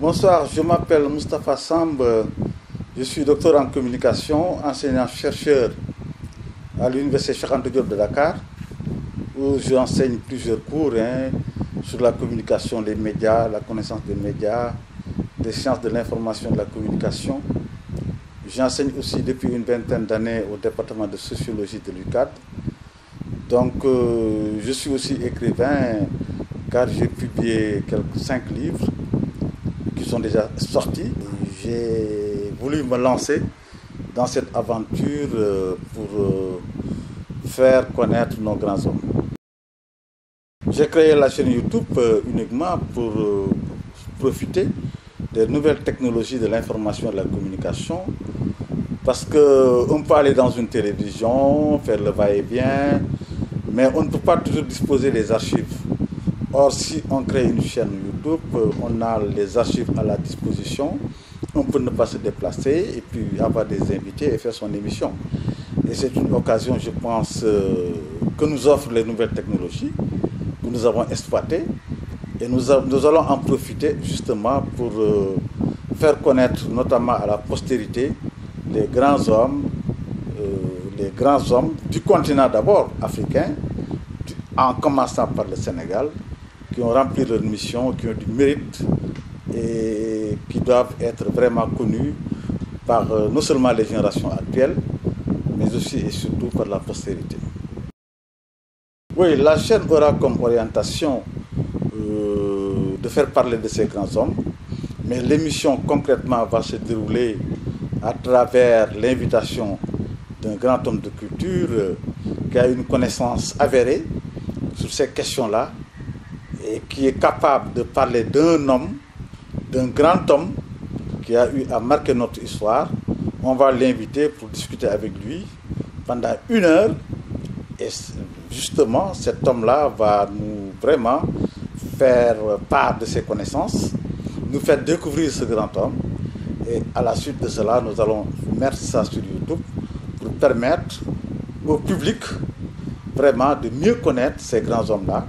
Bonsoir, je m'appelle Moustapha Samb, je suis docteur en communication, enseignant-chercheur à l'Université Cheikh Anta Diop de Dakar, où j'enseigne plusieurs cours sur la communication, les médias, la connaissance des médias, des sciences de l'information et de la communication. J'enseigne aussi depuis une vingtaine d'années au département de sociologie de l'UCAD. Donc, je suis aussi écrivain, car j'ai publié 5 livres qui sont déjà sortis. J'ai voulu me lancer dans cette aventure pour faire connaître nos grands hommes. J'ai créé la chaîne YouTube uniquement pour profiter des nouvelles technologies de l'information et de la communication, parce qu'on peut aller dans une télévision, faire le va-et-vient, mais on ne peut pas toujours disposer des archives. Or, si on crée une chaîne YouTube, on a les archives à la disposition, on peut ne pas se déplacer et puis avoir des invités et faire son émission. Et c'est une occasion, je pense, que nous offrent les nouvelles technologies, que nous avons exploitées, et nous allons en profiter justement pour faire connaître, notamment à la postérité, les grands hommes du continent d'abord africain, en commençant par le Sénégal, qui ont rempli leur mission, qui ont du mérite et qui doivent être vraiment connus par non seulement les générations actuelles, mais aussi et surtout par la postérité. Oui, la chaîne aura comme orientation de faire parler de ces grands hommes, mais l'émission concrètement va se dérouler à travers l'invitation d'un grand homme de culture qui a une connaissance avérée sur ces questions-là et qui est capable de parler d'un homme, d'un grand homme qui a eu à marquer notre histoire. On va l'inviter pour discuter avec lui pendant 1 heure et justement cet homme-là va nous vraiment faire part de ses connaissances, nous faire découvrir ce grand homme et à la suite de cela, nous allons mettre ça sur YouTube pour permettre au public vraiment de mieux connaître ces grands hommes-là.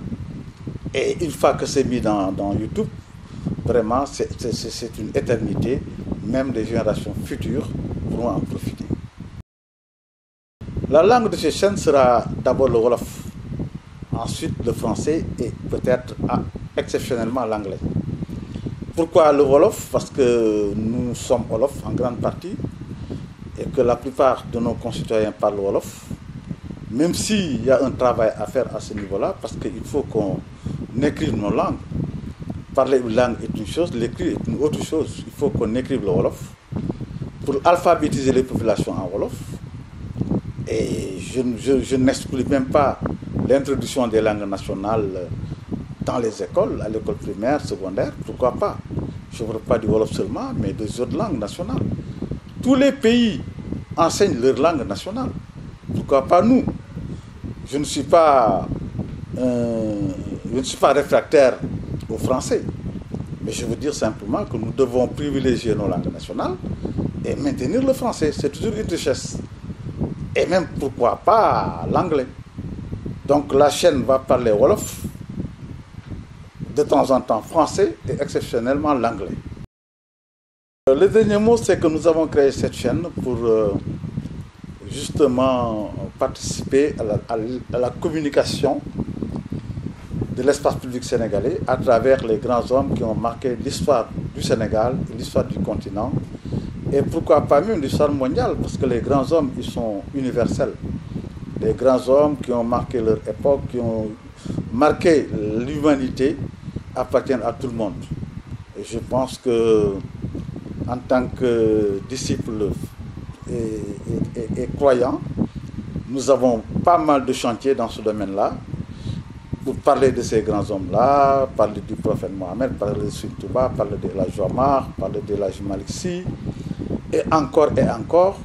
Et une fois que c'est mis dans YouTube, vraiment c'est une éternité, même les générations futures pourront en profiter. La langue de ces chaînes sera d'abord le Wolof, ensuite le français et peut-être exceptionnellement l'anglais. Pourquoi le Wolof? Parce que nous sommes Wolof en grande partie et que la plupart de nos concitoyens parlent Wolof, même s'il y a un travail à faire à ce niveau-là, parce qu'il faut qu'on écrive nos langues. Parler une langue est une chose, l'écrire est une autre chose. Il faut qu'on écrive le Wolof pour alphabétiser les populations en Wolof. Et je n'exclus même pas l'introduction des langues nationales dans les écoles, à l'école primaire, secondaire, pourquoi pas. Je ne parle pas du Wolof seulement, mais des autres langues nationales. Tous les pays enseignent leur langue nationale. Pourquoi pas nous? Je ne suis pas réfractaire au français, mais je veux dire simplement que nous devons privilégier nos langues nationales et maintenir le français. C'est toujours une richesse. Et même, pourquoi pas, l'anglais. Donc la chaîne va parler Wolof, de temps en temps français et exceptionnellement l'anglais. Le dernier mot, c'est que nous avons créé cette chaîne pour justement participer à la communication de l'espace public sénégalais à travers les grands hommes qui ont marqué l'histoire du Sénégal, l'histoire du continent et pourquoi pas même l'histoire mondiale, parce que les grands hommes, ils sont universels. Les grands hommes qui ont marqué leur époque, qui ont marqué l'humanité, appartiennent à tout le monde. Et je pense que en tant que disciples et croyants, nous avons pas mal de chantiers dans ce domaine-là pour parler de ces grands hommes-là, parler du prophète Mohammed, parler de Serigne Touba, parler de El Omar, parler de El Malick Sy, et encore,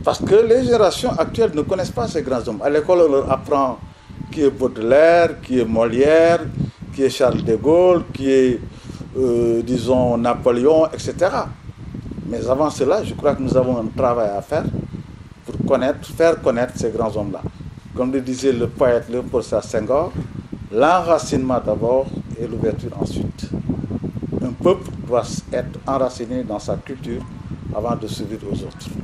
parce que les générations actuelles ne connaissent pas ces grands hommes. À l'école, on leur apprend qui est Baudelaire, qui est Molière, qui est Charles de Gaulle, qui est, disons, Napoléon, etc. Mais avant cela, je crois que nous avons un travail à faire pour faire connaître ces grands hommes-là. Comme le disait le poète Léopold Sédar Senghor, l'enracinement d'abord et l'ouverture ensuite. Un peuple doit être enraciné dans sa culture avant de s'ouvrir aux autres.